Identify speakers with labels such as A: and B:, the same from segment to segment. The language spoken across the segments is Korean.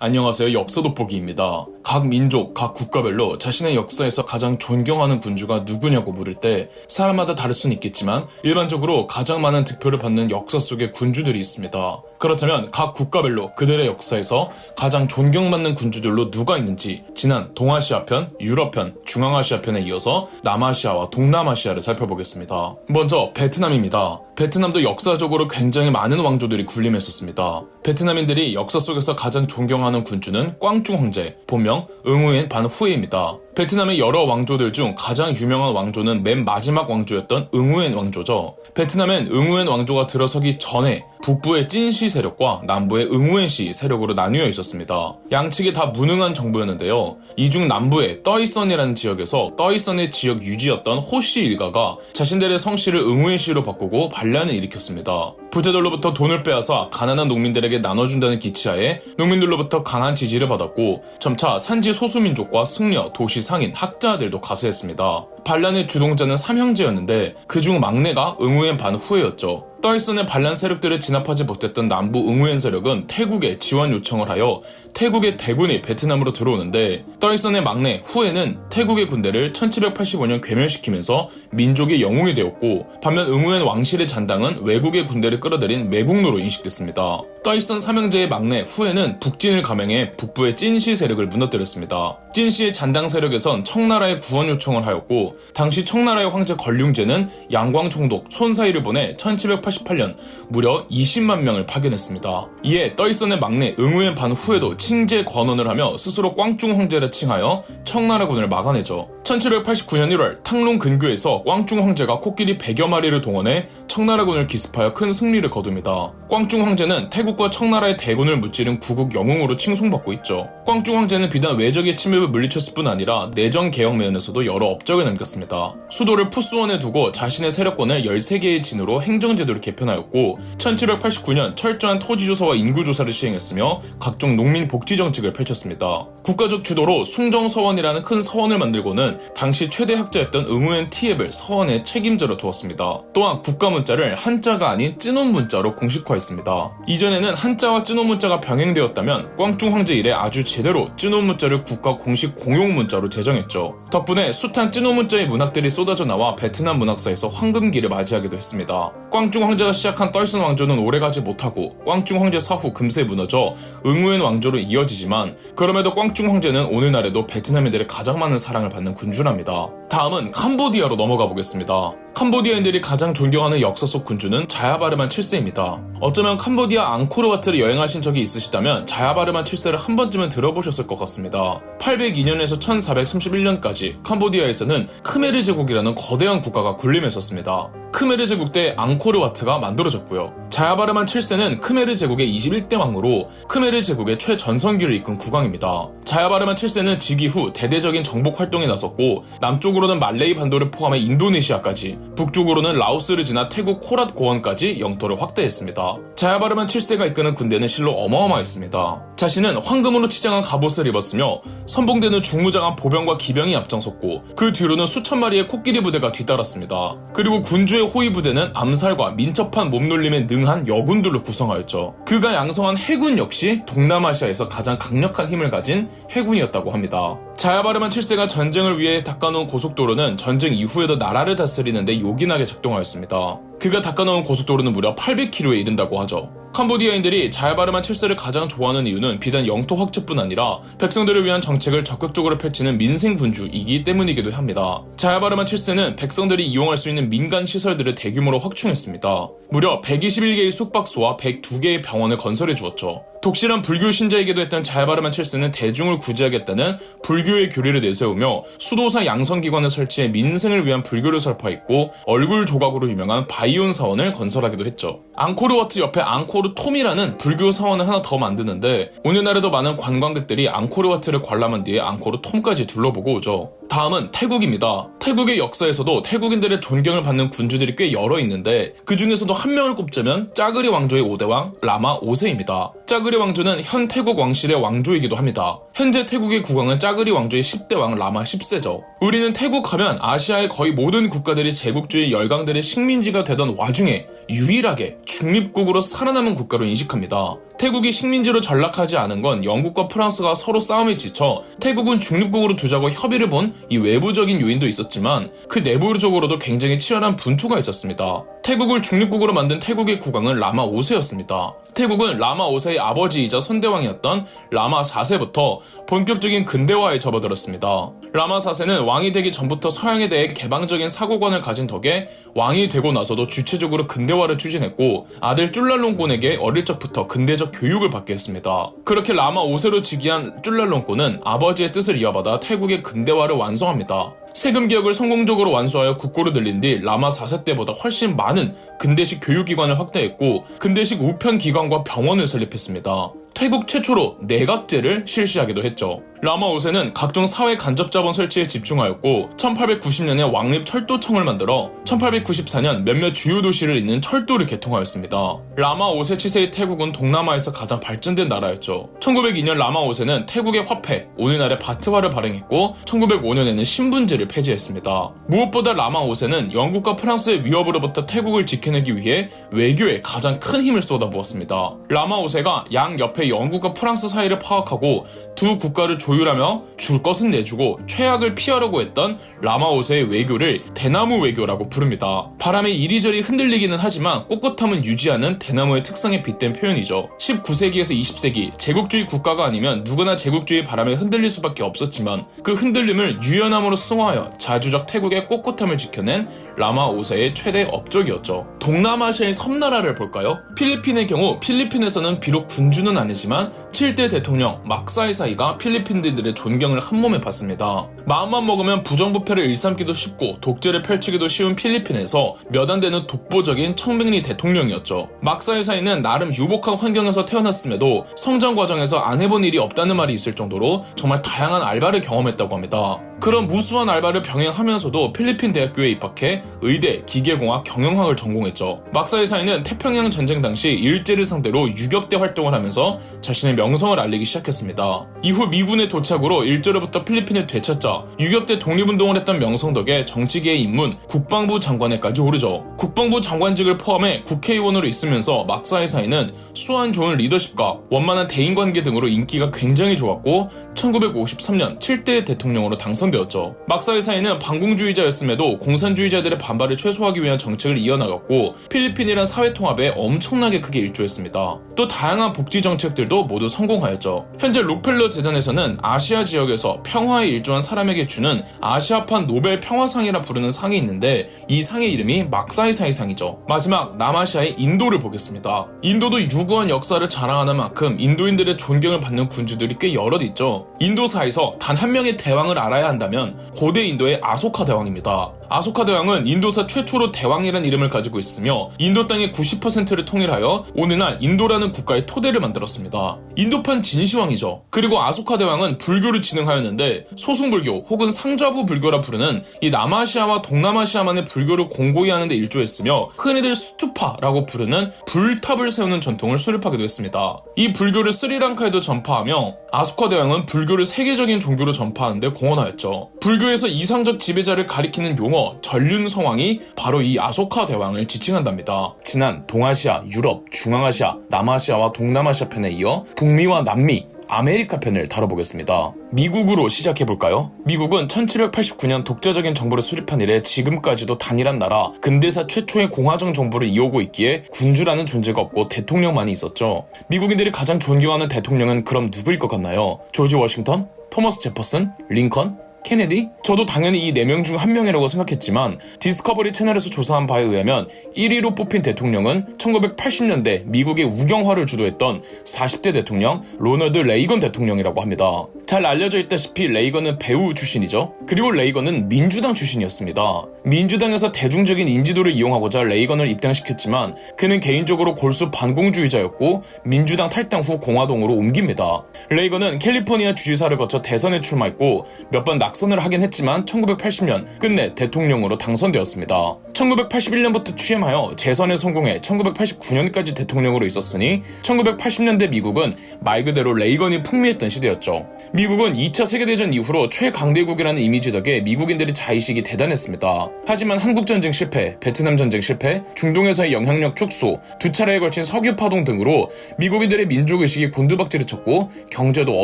A: 안녕하세요. 역사 돋보기입니다. 각 민족, 각 국가별로 자신의 역사에서 가장 존경하는 군주가 누구냐고 물을 때 사람마다 다를 수는 있겠지만 일반적으로 가장 많은 득표를 받는 역사 속의 군주들이 있습니다. 그렇다면 각 국가별로 그들의 역사에서 가장 존경받는 군주들로 누가 있는지 지난 동아시아편, 유럽편, 중앙아시아편에 이어서 남아시아와 동남아시아를 살펴보겠습니다. 먼저 베트남입니다. 베트남도 역사적으로 굉장히 많은 왕조들이 군림했었습니다. 베트남인들이 역사 속에서 가장 존경하는 군주는 꽝중 황제, 본명 응우엔 반후에입니다. 베트남의 여러 왕조들 중 가장 유명한 왕조는 맨 마지막 왕조였던 응우엔 왕조죠. 베트남엔 응우엔 왕조가 들어서기 전에 북부의 찐시 세력과 남부의 응우엔시 세력으로 나뉘어 있었습니다. 양측이 다 무능한 정부였는데요. 이 중 남부의 떠이선이라는 지역에서 떠이선의 지역 유지였던 호씨 일가가 자신들의 성씨를 응우엔시로 바꾸고 반란을 일으켰습니다. 부자들로부터 돈을 빼앗아 가난한 농민들에게 나눠준다는 기치하에 농민들로부터 강한 지지를 받았고 점차 산지 소수민족과 승려, 도시 상인, 학자들도 가세했습니다. 반란의 주동자는 3형제였는데 그중 막내가 응우엔 반후에였죠. 떠이선의 반란 세력들을 진압하지 못했던 남부 응우엔 세력은 태국에 지원 요청을 하여 태국의 대군이 베트남으로 들어오는데 떠이선의 막내 후에는 태국의 군대를 1785년 괴멸시키면서 민족의 영웅이 되었고 반면 응우엔 왕실의 잔당은 외국의 군대를 끌어들인 매국노로 인식됐습니다. 떠이선 삼형제의 막내 후에는 북진을 감행해 북부의 찐시 세력을 무너뜨렸습니다. 찐시의 잔당 세력에선 청나라에 구원 요청을 하였고 당시 청나라의 황제 걸륭제는 양광총독 손사이를 보내 1788년 무려 20만 명을 파견했습니다. 이에 떠이선의 막내 응우엔 반후에도 칭제 권원을 하며 스스로 꽝중 황제라 칭하여 청나라군을 막아내죠. 1789년 1월 탕롱 근교에서 꽝중 황제가 코끼리 100여 마리를 동원해 청나라군을 기습하여 큰 승리를 거둡니다. 꽝중 황제는 태국과 청나라의 대군을 무찌른 구국 영웅으로 칭송받고 있죠. 꽝중 황제는 비단 외적의 침입을 물리쳤을 뿐 아니라 내정 개혁 면에서도 여러 업적을 남겼습니다. 수도를 푸스원에 두고 자신의 세력권을 13개의 진으로 행정제도를 개편하였고 1789년 철저한 토지조사와 인구조사를 시행했으며 각종 농민 복지 정책을 펼쳤습니다. 국가적 주도로 숭정서원이라는 큰 서원을 만들고는 당시 최대 학자였던 응우엔 티앱을 서원의 책임자로 두었습니다. 또한 국가문자를 한자가 아닌 찐온 문자로 공식화했습니다. 이전에는 한자와 찐온 문자가 병행되었다면 꽝중 황제 이래 아주 제대로 찐온 문자를 국가 공식 공용 문자로 제정했죠. 덕분에 숱한 찐온 문자의 문학들이 쏟아져 나와 베트남 문학사에서 황금기를 맞이하기도 했습니다. 꽝중 황제가 시작한 떨슨 왕조는 오래가지 못하고 꽝중 황제 사후 금세 무너져 응우엔 왕조로 이어지지만 그럼에도 꽝중 황제는 오늘날에도 베트남인들의 가장 많은 사랑을 받는 군주랍니다. 다음은 캄보디아로 넘어가 보겠습니다. 캄보디아인들이 가장 존경하는 역사 속 군주는 자야바르만 7세입니다. 어쩌면 캄보디아 앙코르와트를 여행하신 적이 있으시다면 자야바르만 7세를 한 번쯤은 들어보셨을 것 같습니다. 802년에서 1431년까지 캄보디아에서는 크메르 제국이라는 거대한 국가가 군림했었습니다. 크메르 제국 때 앙코르와트가 만들어졌고요. 자야바르만 7세는 크메르 제국의 21대 왕으로 크메르 제국의 최전성기를 이끈 국왕입니다. 자야바르만 7세는 즉위 후 대대적인 정복 활동에 나섰고 남쪽으로는 말레이 반도를 포함해 인도네시아까지 북쪽으로는 라오스를 지나 태국 코랏 고원까지 영토를 확대했습니다. 자야바르만 7세가 이끄는 군대는 실로 어마어마했습니다. 자신은 황금으로 치장한 갑옷을 입었으며 선봉대는 중무장한 보병과 기병이 앞장섰고 그 뒤로는 수천 마리의 코끼리 부대가 뒤따랐습니다. 그리고 군주의 호위 부대는 암살과 민첩한 몸놀림에 능한 여군들로 구성하였죠. 그가 양성한 해군 역시 동남아시아에서 가장 강력한 힘을 가진 해군이었다고 합니다. 자야바르만 7세가 전쟁을 위해 닦아놓은 고속도로는 전쟁 이후에도 나라를 다스리는데 요긴하게 작동하였습니다. 그가 닦아놓은 고속도로는 무려 800km에 이른다고 하죠. 캄보디아인들이 자야바르만 7세를 가장 좋아하는 이유는 비단 영토 확장뿐 아니라 백성들을 위한 정책을 적극적으로 펼치는 민생 군주이기 때문이기도 합니다. 자야바르만 7세는 백성들이 이용할 수 있는 민간 시설들을 대규모로 확충했습니다. 무려 121개의 숙박소와 102개의 병원을 건설해 주었죠. 독실한 불교 신자이기도 했던 자야바르만 7세는 대중을 구제하겠다는 불교의 교리를 내세우며 수도사 양성기관을 설치해 민생을 위한 불교를 설파했고 얼굴 조각으로 유명한 바이온 사원을 건설하기도 했죠. 앙코르와트 옆에 앙코르 톰이라는 불교 사원을 하나 더 만드는데 오늘날에도 많은 관광객들이 앙코르와트를 관람한 뒤에 앙코르 톰까지 둘러보고 오죠. 다음은 태국입니다. 태국의 역사에서도 태국인들의 존경을 받는 군주들이 꽤 여러 있는데 그 중에서도 한 명을 꼽자면 짜그리 왕조의 5대왕 라마 5세입니다. 짜그리 왕조는 현 태국 왕실의 왕조이기도 합니다. 현재 태국의 국왕은 짜그리 왕조의 10대 왕 라마 10세죠. 우리는 태국 하면 아시아의 거의 모든 국가들이 제국주의 열강들의 식민지가 되던 와중에 유일하게 중립국으로 살아남은 국가로 인식합니다. 태국이 식민지로 전락하지 않은 건 영국과 프랑스가 서로 싸움에 지쳐 태국은 중립국으로 두자고 협의를 본 이 외부적인 요인도 있었지만 그 내부적으로도 굉장히 치열한 분투가 있었습니다. 태국을 중립국으로 만든 태국의 국왕은 라마 5세였습니다. 태국은 라마 5세의 아버지이자 선대왕이었던 라마 4세부터 본격적인 근대화에 접어들었습니다. 라마 4세는 왕이 되기 전부터 서양에 대해 개방적인 사고관을 가진 덕에 왕이 되고 나서도 주체적으로 근대화를 추진했고 아들 쫄랄롱곤에게 어릴 적부터 근대적 교육을 받게 했습니다. 그렇게 라마 5세로 즉위한 쫄랄롱곤은 아버지의 뜻을 이어받아 태국의 근대화를 완성합니다. 세금 개혁을 성공적으로 완수하여 국고를 늘린 뒤 라마 4세 때보다 훨씬 많은 근대식 교육기관을 확대했고 근대식 우편기관과 병원을 설립했습니다. 태국 최초로 내각제를 실시하기도 했죠. 라마 5세는 각종 사회 간접자본 설치에 집중하였고 1890년에 왕립 철도청을 만들어 1894년 몇몇 주요 도시를 잇는 철도를 개통하였습니다. 라마 5세 치세의 태국은 동남아에서 가장 발전된 나라였죠. 1902년 라마 5세는 태국의 화폐, 오늘날의 바트화를 발행했고 1905년에는 신분제를 폐지했습니다. 무엇보다 라마 5세는 영국과 프랑스의 위협으로부터 태국을 지켜내기 위해 외교에 가장 큰 힘을 쏟아부었습니다. 라마 5세가 양 옆에 영국과 프랑스 사이를 파악하고 두 국가를 조율하며 줄 것은 내주고 최악을 피하려고 했던 라마 5세의 외교를 대나무 외교라고 부릅니다. 바람에 이리저리 흔들리기는 하지만 꼿꼿함은 유지하는 대나무의 특성에 빗댄 표현이죠. 19세기에서 20세기 제국주의 국가가 아니면 누구나 제국주의 바람에 흔들릴 수밖에 없었지만 그 흔들림을 유연함으로 승화하여 자주적 태국의 꼿꼿함을 지켜낸 라마 5세의 최대 업적이었죠. 동남아시아의 섬나라를 볼까요? 필리핀의 경우 필리핀에서는 비록 군주는 아니지만 7대 대통령 막사이사이가 필리핀들의 존경을 한몸에 받습니다. 마음만 먹으면 부정부패를 일삼기도 쉽고 독재를 펼치기도 쉬운 필리핀에서 몇 안 되는 독보적인 청백리 대통령이었죠. 막사이사이는 나름 유복한 환경에서 태어났음에도 성장 과정에서 안 해본 일이 없다는 말이 있을 정도로 정말 다양한 알바를 경험했다고 합니다. 그런 무수한 알바를 병행하면서도 필리핀 대학교에 입학해 의대, 기계공학, 경영학을 전공했죠. 막사이사이는 태평양 전쟁 당시 일제를 상대로 유격대 활동을 하면서 자신의 명성을 알리기 시작했습니다. 이후 미군의 도착으로 일제로부터 필리핀을 되찾자 유격대 독립운동을 했던 명성 덕에 정치계의 입문 국방부 장관에까지 오르죠. 국방부 장관직을 포함해 국회의원으로 있으면서 막사이사이는 수완 좋은 리더십과 원만한 대인관계 등으로 인기가 굉장히 좋았고 1953년 7대 대통령으로 당선되었죠. 막사이사이는 반공주의자였음에도 공산주의자들의 반발을 최소화하기 위한 정책을 이어나갔고 필리핀이란 사회통합에 엄청나게 크게 일조했습니다. 또 다양한 복지 정책들도 모두 성공하였죠. 현재 록펠러 재단에서는 아시아 지역에서 평화에 일조한 사람에게 주는 아시아판 노벨 평화상이라 부르는 상이 있는데 이 상의 이름이 막사이사이 상이죠. 마지막 남아시아의 인도를 보겠습니다. 인도도 유구한 역사를 자랑하는 만큼 인도인들의 존경을 받는 군주들이 꽤 여럿 있죠. 인도사에서 단 한 명의 대왕을 알아야 한다면 고대 인도의 아소카 대왕입니다. 아소카 대왕은 인도사 최초로 대왕이라는 이름을 가지고 있으며 인도 땅의 90%를 통일하여 오늘날 인도라는 국가의 토대를 만들었습니다. 인도판 진시황이죠. 그리고 아소카 대왕은 불교를 진흥하였는데 소승불교 혹은 상좌부 불교라 부르는 이 남아시아와 동남아시아만의 불교를 공고히 하는 데 일조했으며 흔히들 수투파라고 부르는 불탑을 세우는 전통을 수립하기도 했습니다. 이 불교를 스리랑카에도 전파하며 아소카 대왕은 불교를 세계적인 종교로 전파하는 데 공헌하였죠. 불교에서 이상적 지배자를 가리키는 용어 전륜성왕이 바로 이 아소카 대왕을 지칭한답니다. 지난 동아시아, 유럽, 중앙아시아, 남아시아와 동남아시아 편에 이어 북미와 남미, 아메리카 편을 다뤄보겠습니다. 미국으로 시작해볼까요? 미국은 1789년 독자적인 정부를 수립한 이래 지금까지도 단일한 나라, 근대사 최초의 공화정 정부를 이어오고 있기에 군주라는 존재가 없고 대통령만이 있었죠. 미국인들이 가장 존경하는 대통령은 그럼 누구일 것 같나요? 조지 워싱턴? 토머스 제퍼슨? 링컨? 케네디? 저도 당연히 이 4명 중 1명이라고 생각했지만 디스커버리 채널에서 조사한 바에 의하면 1위로 뽑힌 대통령은 1980년대 미국의 우경화를 주도했던 40대 대통령 로널드 레이건 대통령이라고 합니다. 잘 알려져 있다시피 레이건은 배우 출신이죠. 그리고 레이건은 민주당 출신이었습니다. 민주당에서 대중적인 인지도를 이용하고자 레이건을 입당시켰지만 그는 개인적으로 골수 반공주의자였고 민주당 탈당 후 공화당으로 옮깁니다. 레이건은 캘리포니아 주지사를 거쳐 대선에 출마했고 몇 번 낙선을 하긴 했지만 1980년 끝내 대통령으로 당선되었습니다. 1981년부터 취임하여 재선에 성공해 1989년까지 대통령으로 있었으니 1980년대 미국은 말 그대로 레이건이 풍미했던 시대였죠. 미국은 2차 세계대전 이후로 최강대국이라는 이미지 덕에 미국인들의 자의식이 대단했습니다. 하지만 한국전쟁 실패, 베트남 전쟁 실패, 중동에서의 영향력 축소, 두 차례에 걸친 석유 파동 등으로 미국인들의 민족의식이 곤두박질을 쳤고 경제도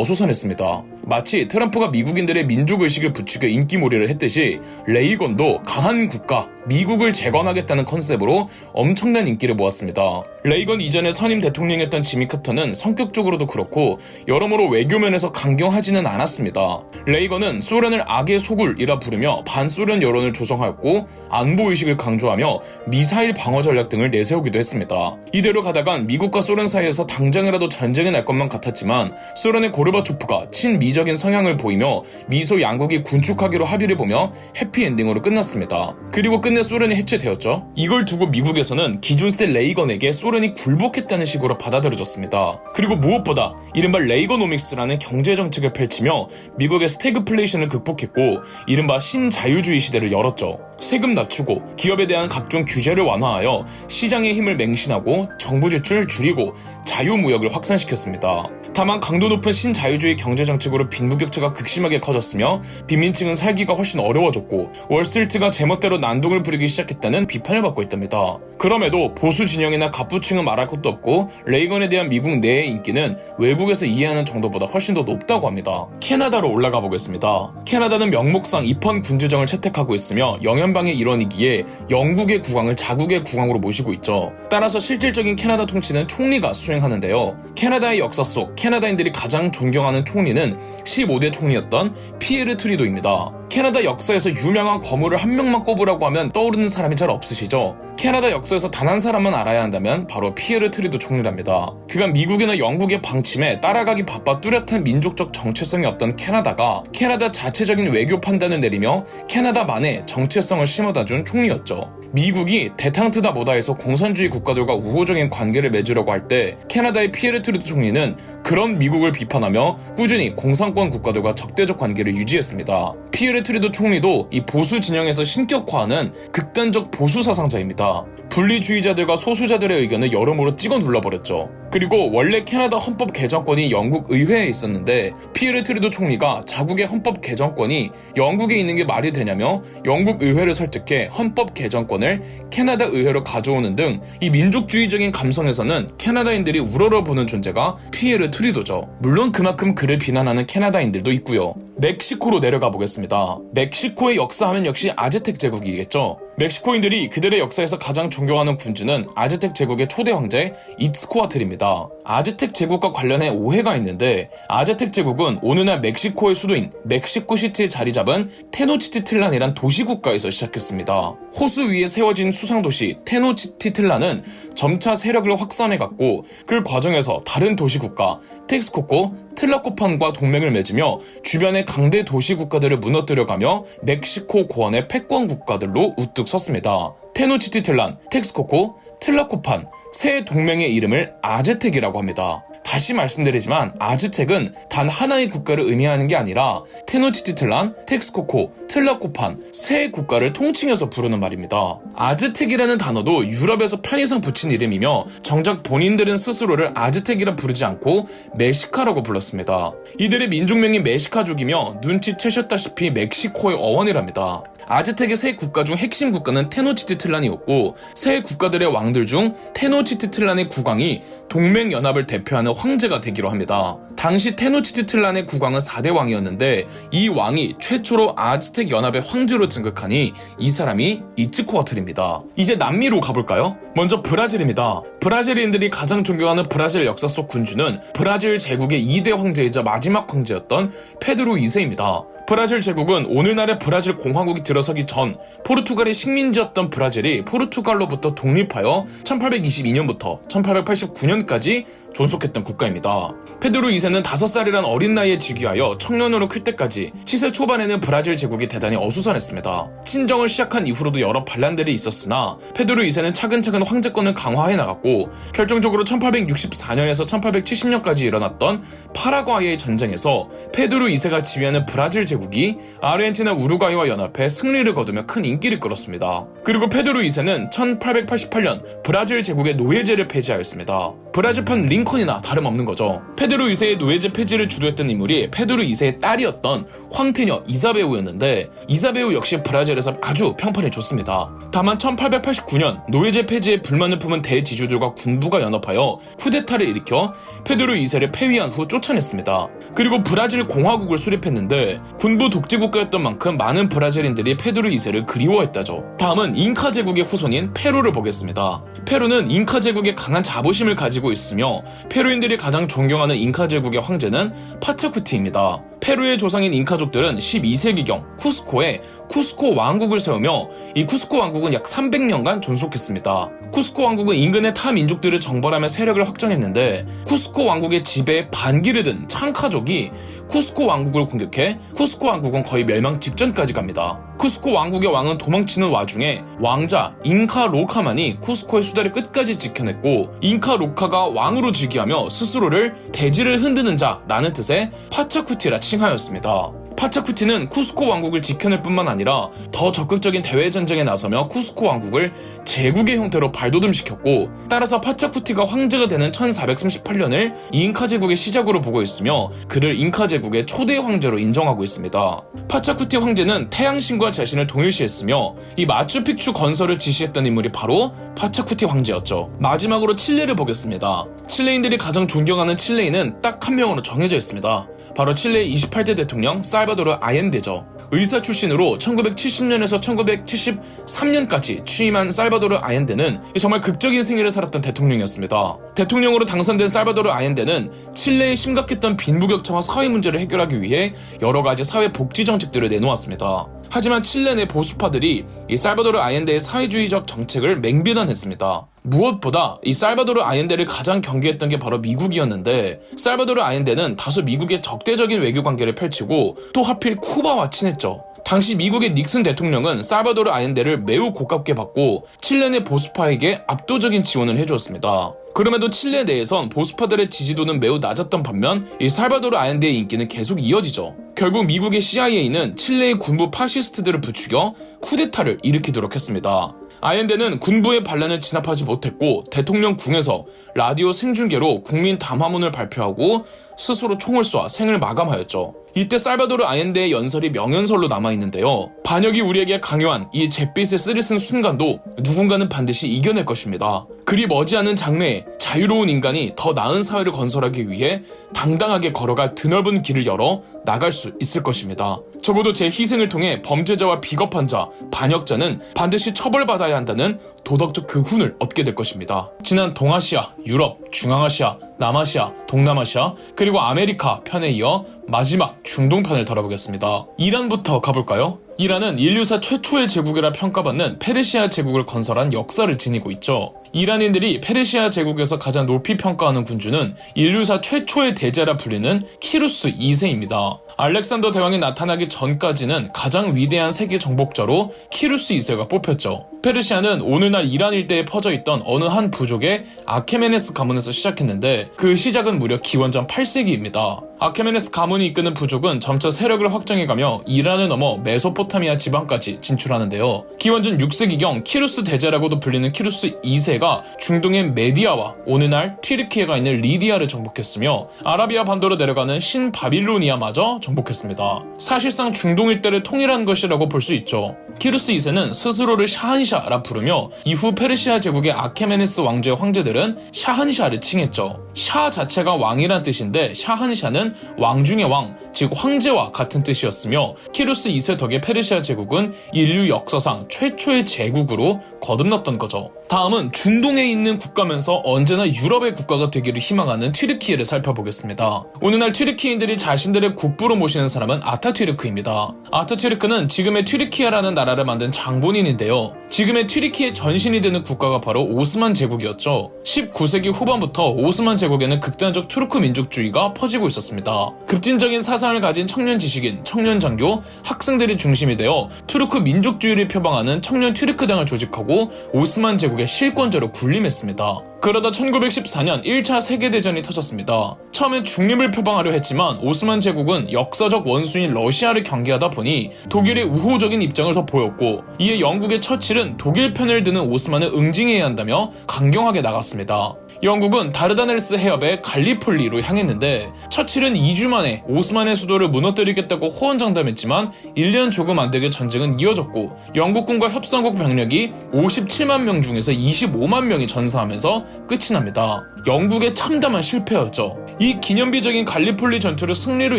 A: 어수선했습니다. 마치 트럼프가 미국인들의 민족의식을 부추겨 인기몰이를 했듯이 레이건도 강한 국가, 미국을 재건하겠다는 컨셉으로 엄청난 인기를 모았습니다. 레이건 이전에 선임 대통령이었던 지미 카터는 성격적으로도 그렇고 여러모로 외교면에서 강경하지는 않았습니다. 레이건은 소련을 악의 소굴이라 부르며 반소련 여론을 조성하였고 안보의식을 강조하며 미사일 방어 전략 등을 내세우기도 했습니다. 이대로 가다간 미국과 소련 사이에서 당장이라도 전쟁이 날 것만 같았지만 소련의 고르바초프가 친미적인 성향을 보이며 미소 양국이 군축하기로 합의를 보며 해피엔딩으로 끝났습니다. 그리고 끝내 소련이 해체되었죠. 이걸 두고 미국에서는 기존 세 레이건에게 소련이 굴복했다는 식으로 받아들여졌습니다. 그리고 무엇보다 이른바 레이거노믹스라는 경제정책을 펼치며 미국의 스태그플레이션을 극복했고 이른바 신자유주의 시대를 열었죠. 세금 낮추고 기업에 대한 각종 규제를 완화하여 시장의 힘을 맹신하고 정부 지출을 줄이고 자유무역을 확산시켰습니다. 다만 강도 높은 신자유주의 경제정책으로 빈부격차가 극심하게 커졌으며 빈민층은 살기가 훨씬 어려워졌고 월스트리트가 제멋대로 난동을 부리기 시작했다는 비판을 받고 있답니다. 그럼에도 보수 진영이나 갑부층은 말할 것도 없고 레이건에 대한 미국 내의 인기는 외국에서 이해하는 정도보다 훨씬 더 높다고 합니다. 캐나다로 올라가 보겠습니다. 캐나다는 명목상 입헌 군주정을 채택하고 있으며 영연방의 일원이기에 영국의 국왕을 자국의 국왕으로 모시고 있죠. 따라서 실질적인 캐나다 통치는 총리가 수행하는데요. 캐나다의 역사 속 캐나다인들이 가장 존경하는 총리는 15대 총리였던 피에르 트리도입니다. 캐나다 역사에서 유명한 거물을 한 명만 꼽으라고 하면 떠오르는 사람이 잘 없으시죠? 캐나다 역사에서 단 한 사람만 알아야 한다면 바로 피에르 트리도 총리랍니다. 그간 미국이나 영국의 방침에 따라가기 바빠 뚜렷한 민족적 정체성이 없던 캐나다가 캐나다 자체적인 외교 판단을 내리며 캐나다만의 정체성을 심어다준 총리였죠. 미국이 대탕트다 뭐다해서 공산주의 국가들과 우호적인 관계를 맺으려고 할 때 캐나다의 피에르 트리도 총리는 그런 미국을 비판하며 꾸준히 공산권 국가들과 적대적 관계를 유지했습니다. 피에르 트리도 총리도 이 보수 진영에서 신격화하는 극단적 보수 사상자입니다. 분리주의자들과 소수자들의 의견을 여러모로 찍어 눌러버렸죠. 그리고 원래 캐나다 헌법 개정권이 영국 의회에 있었는데 피에르 트리도 총리가 자국의 헌법 개정권이 영국에 있는 게 말이 되냐며 영국 의회를 설득해 헌법 개정권을 캐나다 의회로 가져오는 등 이 민족주의적인 감성에서는 캐나다인들이 우러러보는 존재가 피에르 트리도죠. 물론 그만큼 그를 비난하는 캐나다인들도 있고요. 멕시코로 내려가 보겠습니다. 멕시코의 역사하면 역시 아즈텍 제국이겠죠. 멕시코인들이 그들의 역사에서 가장 존경하는 군주는 아즈텍 제국의 초대 황제 이츠코아틀입니다. 아즈텍 제국과 관련해 오해가 있는데 아즈텍 제국은 오늘날 멕시코의 수도인 멕시코시티에 자리 잡은 테노치티틀란이란 도시국가에서 시작했습니다. 호수 위에 세워진 수상도시 테노치티틀란은 점차 세력을 확산해갔고 그 과정에서 다른 도시국가 텍스코코, 틀라코판과 동맹을 맺으며 주변의 강대 도시국가들을 무너뜨려가며 멕시코 고원의 패권 국가들로 우뚝 섰습니다. 테노치티틀란, 텍스코코, 틀라코판 세 동맹의 이름을 아즈텍이라고 합니다. 다시 말씀드리지만 아즈텍은 단 하나의 국가를 의미하는 게 아니라 테노치티틀란, 텍스코코, 틀라코판 세 국가를 통칭해서 부르는 말입니다. 아즈텍이라는 단어도 유럽에서 편의상 붙인 이름이며 정작 본인들은 스스로를 아즈텍이라 부르지 않고 메시카라고 불렀습니다. 이들의 민족명이 메시카족이며 눈치채셨다시피 멕시코의 어원이랍니다. 아즈텍의 세 국가 중 핵심 국가는 테노치티틀란이었고 세 국가들의 왕들 중 테노치티틀란의 국왕이 동맹연합을 대표하는 황제가 되기로 합니다. 당시 테노치티틀란의 국왕은 4대 왕이었는데 이 왕이 최초로 아즈텍 연합의 황제로 등극하니 이 사람이 이츠코아틀입니다. 이제 남미로 가볼까요? 먼저 브라질입니다. 브라질인들이 가장 존경하는 브라질 역사 속 군주는 브라질 제국의 2대 황제이자 마지막 황제였던 페드로 2세입니다. 브라질 제국은 오늘날의 브라질 공화국이 들어서기 전 포르투갈의 식민지였던 브라질이 포르투갈로부터 독립하여 1822년부터 1889년까지 존속했던 국가입니다. 페드로 2세는 5살이란 어린 나이에 즉위하여 청년으로 클 때까지 치세 초반에는 브라질 제국이 대단히 어수선했습니다. 친정을 시작한 이후로도 여러 반란들이 있었으나 페드로 2세는 차근차근 황제권을 강화해 나갔고 결정적으로 1864년에서 1870년까지 일어났던 파라과이의 전쟁에서 페드로 2세가 지휘하는 브라질 제국이 제국이 아르헨티나 우루과이와 연합해 승리를 거두며 큰 인기를 끌었습니다. 그리고 페드로 2세는 1888년 브라질 제국의 노예제를 폐지하였습니다. 브라질판 링컨이나 다름없는 거죠. 페드로 2세의 노예제 폐지를 주도했던 인물이 페드로 2세의 딸이었던 황태녀 이사베우였는데, 이사베우 역시 브라질에서 아주 평판이 좋습니다. 다만 1889년 노예제 폐지에 불만을 품은 대지주들과 군부가 연합하여 쿠데타를 일으켜 페드로 2세를 폐위한 후 쫓아냈습니다. 그리고 브라질 공화국을 수립했는데, 군부 독재국가였던 만큼 많은 브라질인들이 페드로 2세를 그리워했다죠. 다음은 잉카 제국의 후손인 페루를 보겠습니다. 페루는 잉카 제국의 강한 자부심을 가지고 있으며, 페루인들이 가장 존경하는 잉카 제국의 황제는 파차쿠티입니다. 페루의 조상인 잉카족들은 12세기경 쿠스코에 쿠스코 왕국을 세우며, 이 쿠스코 왕국은 약 300년간 존속했습니다. 쿠스코 왕국은 인근의 타 민족들을 정벌하며 세력을 확장했는데, 쿠스코 왕국의 지배에 반기를 든 창카족이 쿠스코 왕국을 공격해 쿠스코 왕국은 거의 멸망 직전까지 갑니다. 쿠스코 왕국의 왕은 도망치는 와중에 왕자 잉카 로카만이 쿠스코의 수다를 끝까지 지켜냈고, 잉카 로카가 왕으로 즉위하며 스스로를 대지를 흔드는 자라는 뜻의 파차쿠티라 칭하였습니다. 파차쿠티는 쿠스코 왕국을 지켜낼 뿐만 아니라 더 적극적인 대외전쟁에 나서며 쿠스코 왕국을 제국의 형태로 발돋움시켰고, 따라서 파차쿠티가 황제가 되는 1438년을 잉카 제국의 시작으로 보고 있으며, 그를 잉카 제국의 초대 황제로 인정하고 있습니다. 파차쿠티 황제는 태양신과 자신을 동일시했으며, 이 마추픽추 건설을 지시했던 인물이 바로 파차쿠티 황제였죠. 마지막으로 칠레를 보겠습니다. 칠레인들이 가장 존경하는 칠레인은 딱 한 명으로 정해져 있습니다. 바로 칠레의 28대 대통령 살바도르 아옌데죠. 의사 출신으로 1970년에서 1973년까지 취임한 살바도르 아옌데는 정말 극적인 생애를 살았던 대통령이었습니다. 대통령으로 당선된 살바도르 아옌데는 칠레의 심각했던 빈부격차와 사회 문제를 해결하기 위해 여러 가지 사회 복지 정책들을 내놓았습니다. 하지만 칠레 내 보수파들이 이 살바도르 아옌데의 사회주의적 정책을 맹비난했습니다. 무엇보다 이 살바도르 아옌데를 가장 경계했던 게 바로 미국이었는데, 살바도르 아옌데는 다소 미국의 적대적인 외교 관계를 펼치고 또 하필 쿠바와 친했죠. 당시 미국의 닉슨 대통령은 살바도르 아옌데를 매우 고깝게 받고 칠레 내 보수파에게 압도적인 지원을 해주었습니다. 그럼에도 칠레 내에선 보수파들의 지지도는 매우 낮았던 반면 이 살바도르 아옌데의 인기는 계속 이어지죠. 결국 미국의 CIA는 칠레의 군부 파시스트들을 부추겨 쿠데타를 일으키도록 했습니다. 아옌데는 군부의 반란을 진압하지 못했고 대통령 궁에서 라디오 생중계로 국민 담화문을 발표하고 스스로 총을 쏴 생을 마감하였죠. 이때 살바도르 아옌데의 연설이 명연설로 남아있는데요. 반역이 우리에게 강요한 이 잿빛을 쓰리쓴 순간도 누군가는 반드시 이겨낼 것입니다. 그리 머지않은 장래에 자유로운 인간이 더 나은 사회를 건설하기 위해 당당하게 걸어갈 드넓은 길을 열어 나갈 수 있을 것입니다. 적어도 제 희생을 통해 범죄자와 비겁한 자, 반역자는 반드시 처벌받아야 한다는 도덕적 교훈을 얻게 될 것입니다. 지난 동아시아, 유럽, 중앙아시아, 남아시아, 동남아시아, 그리고 아메리카 편에 이어 마지막 중동편을 다뤄보겠습니다. 이란부터 가볼까요? 이란은 인류사 최초의 제국이라 평가받는 페르시아 제국을 건설한 역사를 지니고 있죠. 이란인들이 페르시아 제국에서 가장 높이 평가하는 군주는 인류사 최초의 대제라 불리는 키루스 2세입니다. 알렉산더 대왕이 나타나기 전까지는 가장 위대한 세계 정복자로 키루스 2세가 뽑혔죠. 페르시아는 오늘날 이란 일대에 퍼져있던 어느 한 부족의 아케메네스 가문에서 시작했는데, 그 시작은 무려 기원전 8세기입니다. 아케메네스 가문이 이끄는 부족은 점차 세력을 확장해가며 이란을 넘어 메소포타미아 지방까지 진출하는데요. 기원전 6세기경 키루스 대제라고도 불리는 키루스 2세가 중동의 메디아와 오늘날 튀르키예가 있는 리디아를 정복했으며, 아라비아 반도로 내려가는 신바빌로니아마저 정복했습니다. 사실상 중동 일대를 통일한 것이라고 볼 수 있죠. 키루스 2세는 스스로를 샤한샤라 부르며 이후 페르시아 제국의 아케메네스 왕조의 황제들은 샤한샤를 칭했죠. 샤 자체가 왕이란 뜻인데 샤한샤는 왕 중의 왕, 즉 황제와 같은 뜻이었으며, 키루스 2세 덕에 페르시아 제국은 인류 역사상 최초의 제국으로 거듭났던 거죠. 다음은 중동에 있는 국가면서 언제나 유럽의 국가가 되기를 희망하는 튀르키예를 살펴보겠습니다. 오늘날 튀르키예인들이 자신들의 국부로 모시는 사람은 아타튀르크입니다. 아타튀르크는 지금의 튀르키예라는 나라를 만든 장본인인데요. 지금의 튀르키예 전신이 되는 국가가 바로 오스만 제국이었죠. 19세기 후반부터 오스만 제국에는 극단적 투르크 민족주의가 퍼지고 있었습니다. 급진적인 사상을 가진 청년 지식인, 청년 장교, 학생들이 중심이 되어 투르크 민족주의를 표방하는 청년 튀르크당을 조직하고 오스만 제국의 실권자로 군림했습니다. 그러다 1914년 1차 세계대전이 터졌습니다. 처음엔 중립을 표방하려 했지만 오스만 제국은 역사적 원수인 러시아를 경계하다 보니 독일의 우호적인 입장을 더 보였고, 이에 영국의 처칠은 독일 편을 드는 오스만을 응징해야 한다며 강경하게 나갔습니다. 영국은 다르다넬스 해협의 갈리폴리로 향했는데 처칠은 2주 만에 오스만의 수도를 무너뜨리겠다고 호언장담했지만 1년 조금 안되게 전쟁은 이어졌고, 영국군과 협상국 병력이 57만 명 중에서 25만 명이 전사하면서 끝이 납니다. 영국의 참담한 실패였죠. 이 기념비적인 갈리폴리 전투를 승리로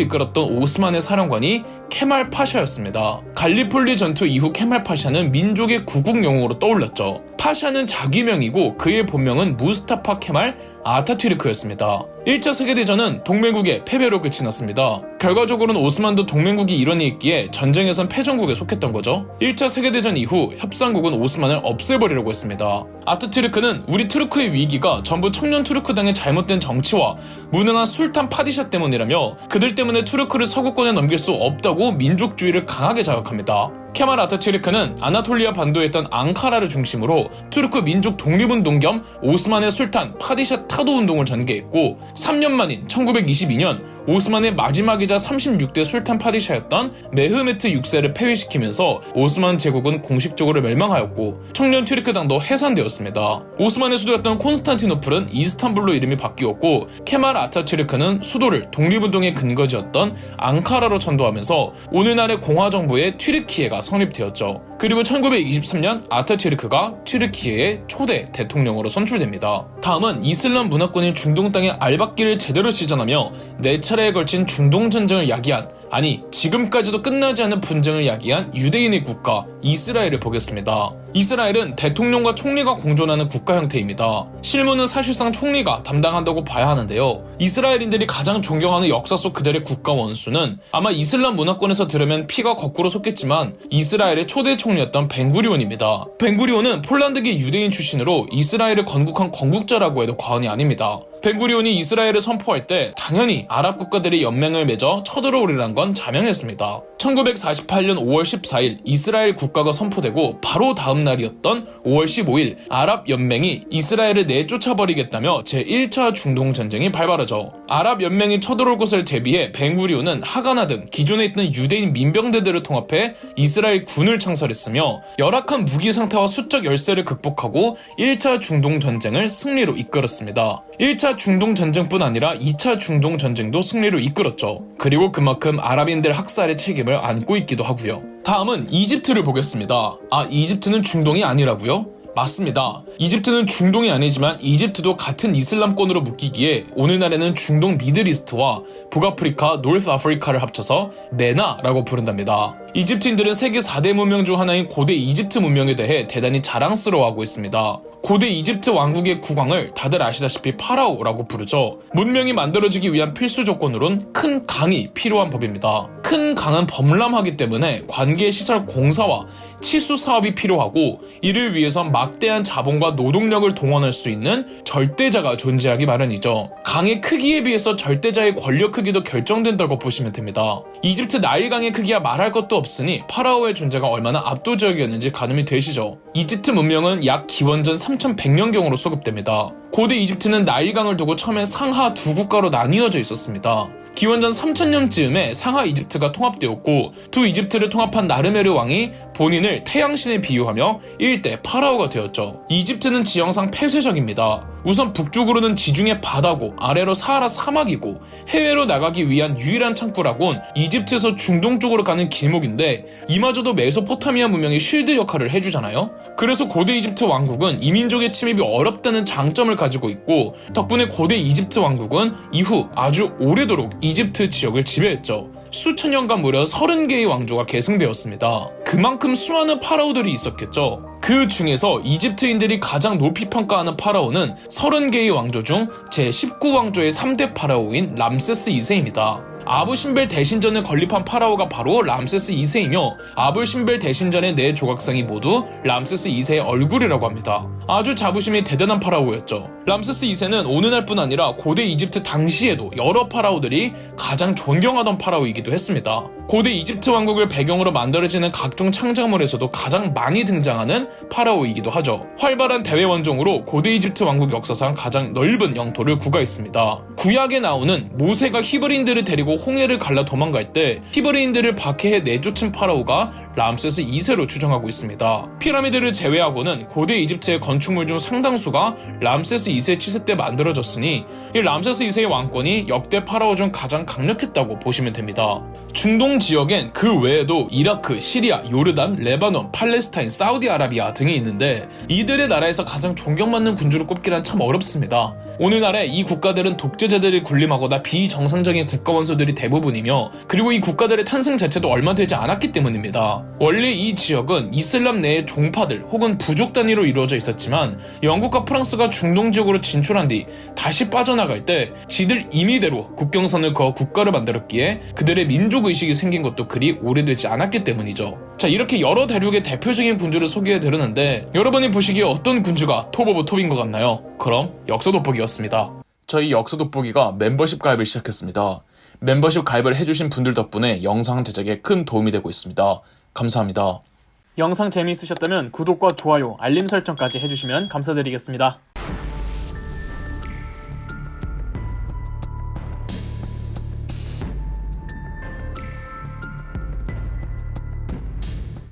A: 이끌었던 오스만의 사령관이 케말 파샤였습니다. 갈리폴리 전투 이후 케말 파샤는 민족의 구국 영웅으로 떠올랐죠. 파샤는 자기명이고 그의 본명은 무스타파 케말 아타튀르크였습니다. 1차 세계대전은 동맹국의 패배로 끝이 났습니다. 결과적으로는 오스만도 동맹국이 일원이 있기에 전쟁에선 패전국에 속했던 거죠. 1차 세계대전 이후 협상국은 오스만을 없애버리려고 했습니다. 아타튀르크는 우리 투르크의 위기가 전부 청년 투르크당의 잘못된 정치와 무능한 술탄 파디샤 때문이라며 그들 때문에 투르크를 서구권에 넘길 수 없다고 민족주의를 강하게 자극합니다. 케말 아타튀르크는 아나톨리아 반도에 있던 앙카라를 중심으로 투르크 민족 독립운동 겸 오스만의 술탄 파디샤 타도 운동을 전개했고, 3년 만인 1922년 오스만의 마지막이자 36대 술탄 파디샤였던 메흐메트 6세를 폐위시키면서 오스만 제국은 공식적으로 멸망하였고 청년 튀르크당도 해산되었습니다. 오스만의 수도였던 콘스탄티노플은 이스탄불로 이름이 바뀌었고, 케말 아타튀르크는 수도를 독립운동의 근거지였던 앙카라로 천도하면서 오늘날의 공화정부의 튀르키예가 성립되었죠. 그리고 1923년 아타튀르크가 튀르키예의 초대 대통령으로 선출됩니다. 다음은 이슬람 문화권인 중동 땅의 알박기를 제대로 시전하며 4차례에 걸친 중동 전쟁을 야기한, 아니 지금까지도 끝나지 않은 분쟁을 야기한 유대인의 국가 이스라엘을 보겠습니다. 이스라엘은 대통령과 총리가 공존하는 국가 형태입니다. 실무는 사실상 총리가 담당한다고 봐야 하는데요. 이스라엘인들이 가장 존경하는 역사 속 그들의 국가 원수는 아마 이슬람 문화권에서 들으면 피가 거꾸로 솟겠지만 이스라엘의 초대 총리였던 벤구리온입니다. 벤구리온은 폴란드계 유대인 출신으로 이스라엘을 건국한 건국자라고 해도 과언이 아닙니다. 벤구리온이 이스라엘을 선포할 때 당연히 아랍 국가들이 연맹을 맺어 쳐들어오리란 건 자명했습니다. 1948년 5월 14일 이스라엘 국가가 선포되고 바로 다음 날이었던 5월 15일 아랍 연맹이 이스라엘을 내쫓아버리겠다며 제1차 중동 전쟁이 발발하죠. 아랍 연맹이 쳐들어올 것을 대비해 벤구리온은 하가나 등 기존에 있던 유대인 민병대들을 통합해 이스라엘 군을 창설했으며 열악한 무기 상태와 수적 열세를 극복하고 1차 중동 전쟁을 승리로 이끌었습니다. 1차 중동 전쟁뿐 아니라 2차 중동 전쟁도 승리로 이끌었죠. 그리고 그만큼 아랍인들 학살의 책임을 안고 있기도 하고요. 다음은 이집트를 보겠습니다. 이집트는 중동이 아니라고요? 맞습니다. 이집트는 중동이 아니지만 이집트도 같은 이슬람권으로 묶이기에 오늘날에는 중동 미들이스트와 북아프리카, 노스아프리카를 합쳐서 메나라고 부른답니다. 이집트인들은 세계 4대 문명 중 하나인 고대 이집트 문명에 대해 대단히 자랑스러워하고 있습니다. 고대 이집트 왕국의 국왕을 다들 아시다시피 파라오라고 부르죠. 문명이 만들어지기 위한 필수 조건으론 큰 강이 필요한 법입니다. 큰 강은 범람하기 때문에 관계시설 공사와 치수 사업이 필요하고, 이를 위해선 막대한 자본과 노동력을 동원할 수 있는 절대자가 존재하기 마련이죠. 강의 크기에 비해서 절대자의 권력 크기도 결정된다고 보시면 됩니다. 이집트 나일강의 크기야 말할 것도 없으니 파라오의 존재가 얼마나 압도적이었는지 가늠이 되시죠. 이집트 문명은 약 기원전 3100년경으로 소급됩니다. 고대 이집트는 나일강을 두고 처음엔 상하 두 국가로 나뉘어져 있었습니다. 기원전 3000년쯤에 상하 이집트가 통합되었고, 두 이집트를 통합한 나르메르 왕이 본인을 태양신에 비유하며 일대 파라오가 되었죠. 이집트는 지형상 폐쇄적입니다. 우선 북쪽으로는 지중해 바다고 아래로 사하라 사막이고, 해외로 나가기 위한 유일한 창구라곤 이집트에서 중동 쪽으로 가는 길목인데 이마저도 메소포타미아 문명이 쉴드 역할을 해주잖아요. 그래서 고대 이집트 왕국은 이민족의 침입이 어렵다는 장점을 가지고 있고, 덕분에 고대 이집트 왕국은 이후 아주 오래도록 이집트 지역을 지배했죠. 수천 년간 무려 30개의 왕조가 계승되었습니다. 그만큼 수많은 파라오들이 있었겠죠. 그 중에서 이집트인들이 가장 높이 평가하는 파라오는 30개의 왕조 중 제19왕조의 3대 파라오인 람세스 2세입니다. 아부신벨 대신전을 건립한 파라오가 바로 람세스 2세이며 아부신벨 대신전의 4조각상이 모두 람세스 2세의 얼굴이라고 합니다. 아주 자부심이 대단한 파라오였죠. 람세스 2세는 오늘날뿐 아니라 고대 이집트 당시에도 여러 파라오들이 가장 존경하던 파라오이기도 했습니다. 고대 이집트 왕국을 배경으로 만들어지는 각종 창작물에서도 가장 많이 등장하는 파라오이기도 하죠. 활발한 대외 원정으로 고대 이집트 왕국 역사상 가장 넓은 영토를 구가했습니다. 구약에 나오는 모세가 히브리인들을 데리고 홍해를 갈라 도망갈 때 히브리인들을 박해해 내쫓은 파라오가 람세스 2세로 추정하고 있습니다. 피라미드를 제외하고는 고대 이집트의 건축물 중 상당수가 람세스 2세 치세 때 만들어졌으니 이 람세스 2세의 왕권이 역대 파라오 중 가장 강력했다고 보시면 됩니다. 중동 지역엔 그 외에도 이라크, 시리아, 요르단, 레바논, 팔레스타인, 사우디아라비아 등이 있는데 이들의 나라에서 가장 존경받는 군주를 꼽기란 참 어렵습니다. 오늘날의 이 국가들은 독재자들이 군림하거나 비정상적인 국가 원수들이 대부분이며 그리고 이 국가들의 탄생 자체도 얼마 되지 않았기 때문입니다. 원래 이 지역은 이슬람 내의 종파들 혹은 부족 단위로 이루어져 있었지만 영국과 프랑스가 중동 지역으로 진출한 뒤 다시 빠져나갈 때 지들 임의대로 국경선을 그어 국가를 만들었기에 그들의 민족의식이 생긴 것도 그리 오래되지 않았기 때문이죠. 자, 이렇게 여러 대륙의 대표적인 군주를 소개해드렸는데 여러분이 보시기에 어떤 군주가 톱 오브 톱인 것 같나요? 그럼 역사 돋보기였습니다. 저희 역사 돋보기가 멤버십 가입을 시작했습니다. 멤버십 가입을 해주신 분들 덕분에 영상 제작에 큰 도움이 되고 있습니다. 감사합니다.
B: 영상 재미있으셨다면 구독과 좋아요, 알림 설정까지 해주시면 감사드리겠습니다.